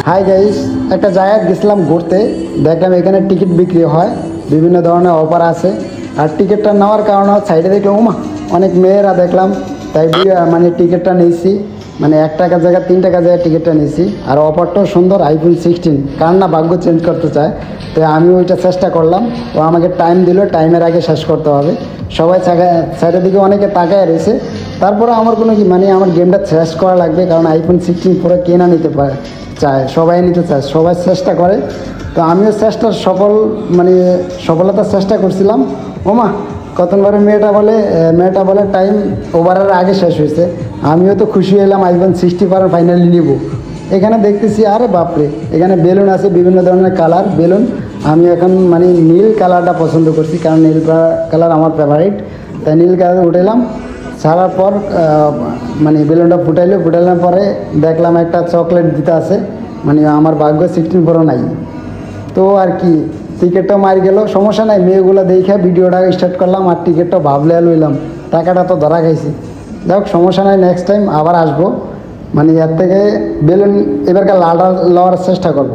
Hi guys, একটা জায়গায় গেছিলাম ঘুরতে, দেখলাম এখানে টিকিট বিক্রি হয়, বিভিন্ন ধরনের অফার আছে। আর টিকিটটা নেওয়ার কারণে সাইডে দেখলাম ওমা অনেক মেয়েরা দেখলাম, তাই মানে টিকিটটা নিয়েছি, মানে 1 টাকার জায়গায় 3 টাকা জায়গায় টিকিটটা নিয়েছি। আর অফারটাও সুন্দর, আইফোন 16, কার না ভাগ্য চেঞ্জ করতে চায়। তো আমি ওইটা চেষ্টা করলাম, ও আমাকে টাইম দিল, টাইমের আগে শেষ করতে হবে। সবাই সাইডের দিকে অনেকে তাকায় রয়েছে, তারপরে আমার কোনো কি মানে আমার গেমটা শেষ করা লাগবে, কারণ আইফোন 16 পুরো কেনা নিতে পারে চায়, সবাই নিতে চায়, সবাই চেষ্টা করে। তো আমিও চেষ্টার সফলতার চেষ্টা করছিলাম। ওমা কতবারে মেয়েটা বলে টাইম ওভারের আগে শেষ হয়েছে। আমিও তো খুশি হলাম, আইফোন 60 ফাইনালি নিব। এখানে দেখতেছি আরে বাপরে, এখানে বেলুন আছে, বিভিন্ন ধরনের কালার বেলুন। আমি এখন মানে নীল কালারটা পছন্দ করছি, কারণ নীল কালার আমার ফেভারিট। তাই নীল কালার উঠাইলাম, ছাড়ার পর মানে বেলুনটা ফুটাইলাম পরে দেখলাম একটা চকলেট দিতে আছে, মানে আমার ভাগ্য 16 Pro নাই। তো আর কি টিকিটটা মারি গেল, সমস্যা নাই, মেয়েগুলো দেখে ভিডিওটা স্টার্ট করলাম আর টিকিটটা ভাবলে লইলাম, টাকাটা তো ধরা খাইছি। যাই হোক সমস্যা নাই, নেক্সট টাইম আবার আসবো, মানে এর থেকে বেলুন এবারকার লালটা লওয়ার চেষ্টা করব।